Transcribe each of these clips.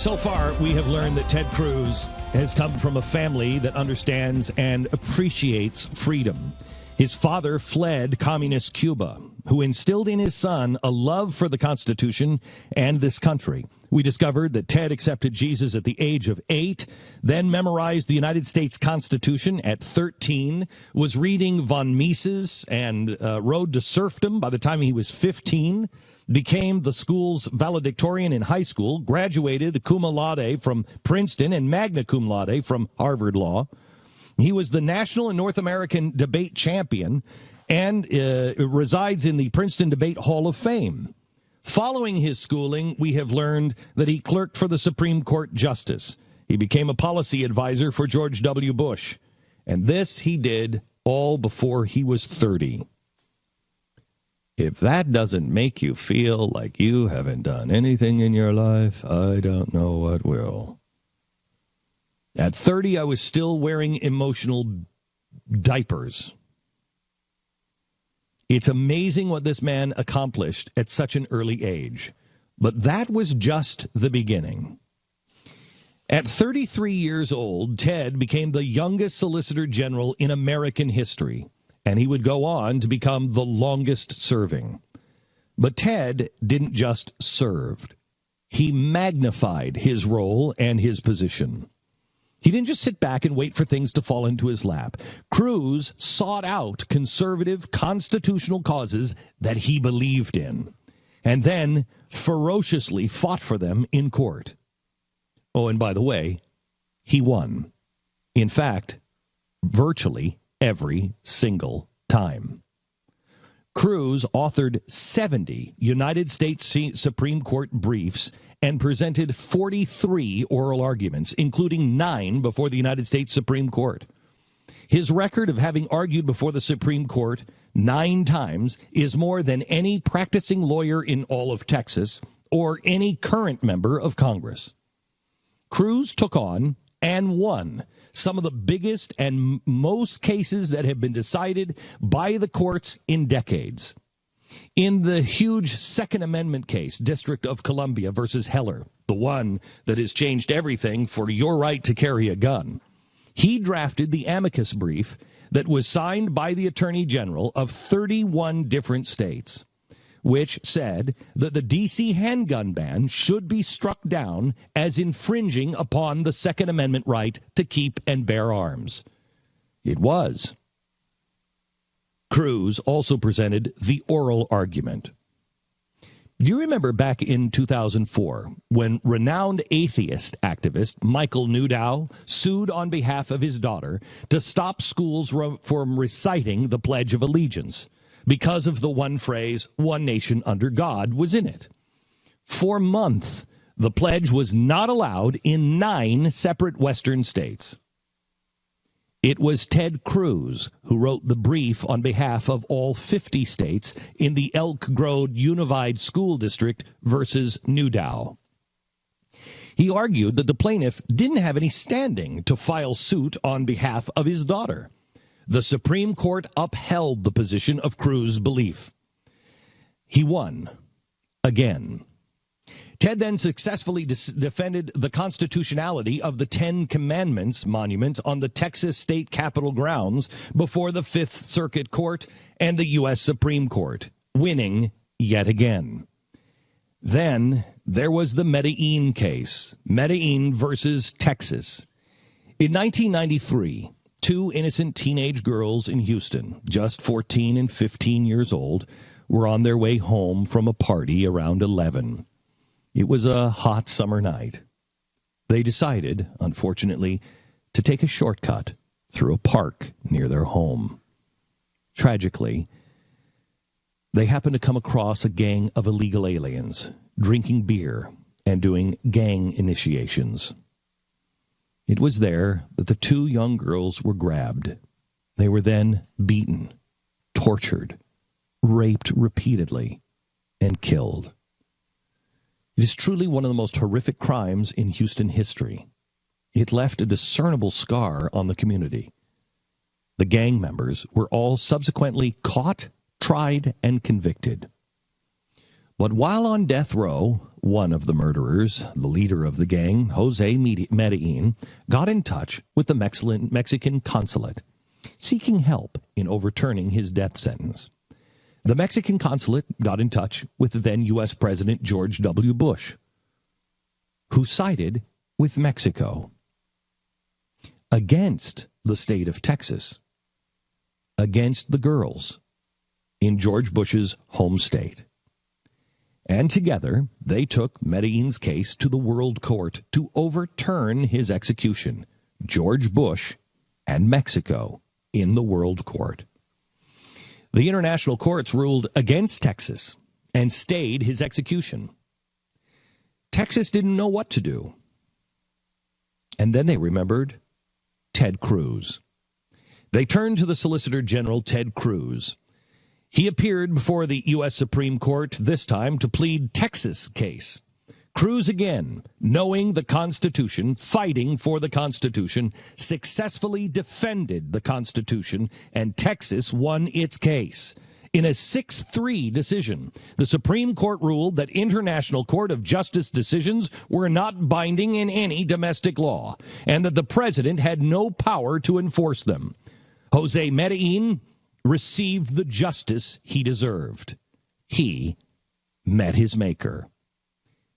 So far, we have learned that Ted Cruz has come from a family that understands and appreciates freedom. His father fled communist Cuba, who instilled in his son a love for the Constitution and this country. We discovered that Ted accepted Jesus at the age of 8, then memorized the United States Constitution at 13, was reading von Mises and Road to Serfdom by the time he was 15, became the school's valedictorian in high school, graduated cum laude from Princeton and magna cum laude from Harvard Law. He was the national and North American debate champion and resides in the Princeton Debate Hall of Fame. Following his schooling, we have learned that he clerked for the Supreme Court Justice. He became a policy advisor for George W. Bush. And this he did all before he was 30. If that doesn't make you feel like you haven't done anything in your life, I don't know what will. At 30, I was still wearing emotional diapers. It's amazing what this man accomplished at such an early age. But that was just the beginning. At 33 years old, Ted became the youngest Solicitor General in American history, and he would go on to become the longest serving. But Ted didn't just serve. He magnified his role and his position. He didn't just sit back and wait for things to fall into his lap. Cruz sought out conservative constitutional causes that he believed in, and then ferociously fought for them in court. Oh, and by the way, he won. In fact, virtually every single time. Cruz authored 70 United States Supreme Court briefs and presented 43 oral arguments, including 9 before the United States Supreme Court. His record of having argued before the Supreme Court 9 times is more than any practicing lawyer in all of Texas or any current member of Congress. Cruz took on and won some of the biggest and most cases that have been decided by the courts in decades. In the huge Second Amendment case, District of Columbia versus Heller, the one that has changed everything for your right to carry a gun, he drafted the amicus brief that was signed by the Attorney General of 31 different states, which said that the D.C. handgun ban should be struck down as infringing upon the Second Amendment right to keep and bear arms. It was. Cruz also presented the oral argument. Do you remember back in 2004 when renowned atheist activist Michael Newdow sued on behalf of his daughter to stop schools from reciting the Pledge of Allegiance because of the one phrase, "One nation under God," was in it? For months, the pledge was not allowed in 9 separate Western states. It was Ted Cruz who wrote the brief on behalf of all 50 states in the Elk Grove Unified School District versus Newdow. He argued that the plaintiff didn't have any standing to file suit on behalf of his daughter. The Supreme Court upheld the position of Cruz's belief. He won again. Ted then successfully defended the constitutionality of the 10 Commandments monument on the Texas State Capitol grounds before the Fifth Circuit Court and the U.S. Supreme Court, winning yet again. Then there was the Medellin case, Medellin versus Texas. In 1993, 2 innocent teenage girls in Houston, just 14 and 15 years old, were on their way home from a party around 11. It was a hot summer night. They decided, unfortunately, to take a shortcut through a park near their home. Tragically, they happened to come across a gang of illegal aliens drinking beer and doing gang initiations. It was there that the 2 young girls were grabbed. They were then beaten, tortured, raped repeatedly, and killed. It is truly one of the most horrific crimes in Houston history. It left a discernible scar on the community. The gang members were all subsequently caught, tried, and convicted. But while on death row, one of the murderers, the leader of the gang, Jose Medellin, got in touch with the Mexican consulate, seeking help in overturning his death sentence. The Mexican consulate got in touch with the then U.S. President George W. Bush, who sided with Mexico against the state of Texas, against the girls in George Bush's home state. And together, they took Medellin's case to the World Court to overturn his execution. George Bush and Mexico in the World Court. The international courts ruled against Texas and stayed his execution. Texas didn't know what to do. And then they remembered Ted Cruz. They turned to the Solicitor General Ted Cruz. He appeared before the U.S. Supreme Court, this time to plead Texas case. Cruz again, knowing the Constitution, fighting for the Constitution, successfully defended the Constitution, and Texas won its case. In a 6-3 decision, the Supreme Court ruled that International Court of Justice decisions were not binding in any domestic law, and that the president had no power to enforce them. Jose Medellin received the justice he deserved. He met his maker.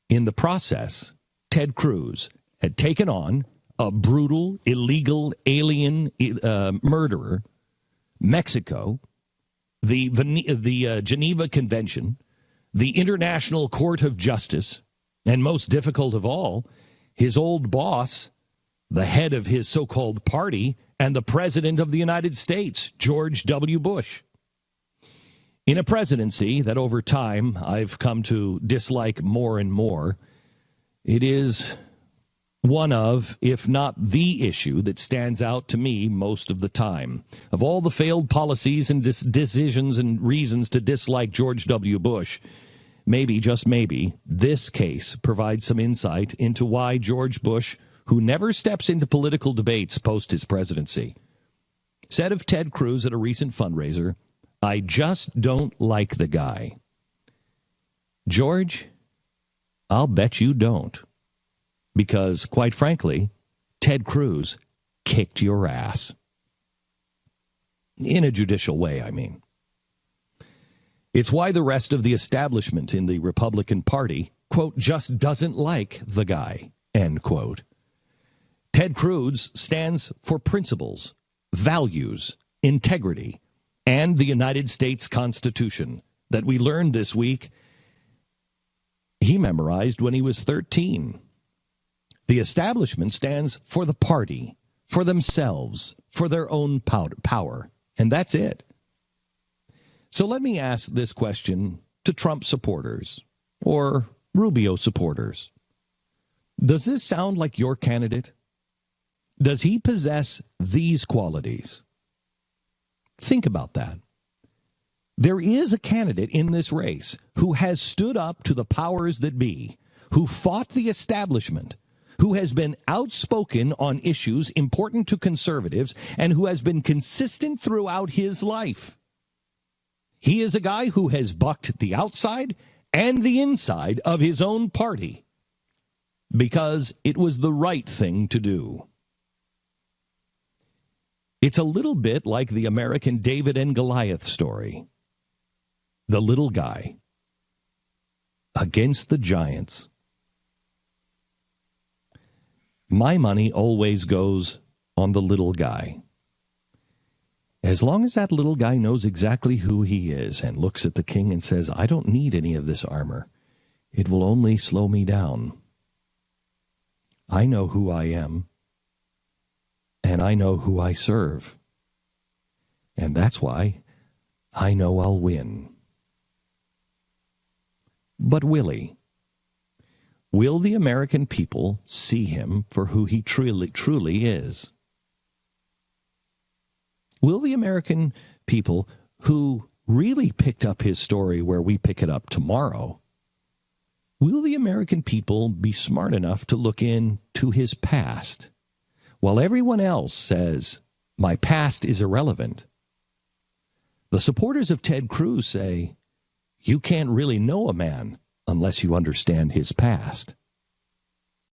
In the process, Ted Cruz had taken on a brutal, illegal, alien murderer, Mexico, the Geneva Convention, the International Court of Justice, and most difficult of all, his old boss, the head of his so-called party, and the President of the United States, George W. Bush. In a presidency that over time I've come to dislike more and more, it is one of, if not the issue that stands out to me most of the time. Of all the failed policies and decisions and reasons to dislike George W. Bush, maybe, just maybe, this case provides some insight into why George Bush, who never steps into political debates post his presidency, said of Ted Cruz at a recent fundraiser, "I just don't like the guy." George, I'll bet you don't. Because, quite frankly, Ted Cruz kicked your ass. In a judicial way, I mean. It's why the rest of the establishment in the Republican Party, quote, just doesn't like the guy, end quote. Ted Cruz stands for principles, values, integrity, and the United States Constitution that we learned this week he memorized when he was 13. The establishment stands for the party, for themselves, for their own power, and that's it. So let me ask this question to Trump supporters or Rubio supporters. Does this sound like your candidate? Does he possess these qualities? Think about that. There is a candidate in this race who has stood up to the powers that be, who fought the establishment, who has been outspoken on issues important to conservatives, and who has been consistent throughout his life. He is a guy who has bucked the outside and the inside of his own party because it was the right thing to do. It's a little bit like the American David and Goliath story. The little guy against the giants. My money always goes on the little guy. As long as that little guy knows exactly who he is and looks at the king and says, I don't need any of this armor. It will only slow me down. I know who I am. And I know who I serve. And that's why I know I'll win. But will he? Will the American people see him for who he truly is? Will the American people who really picked up his story where we pick it up tomorrow, will the American people be smart enough to look into his past? While everyone else says, my past is irrelevant, the supporters of Ted Cruz say, you can't really know a man unless you understand his past.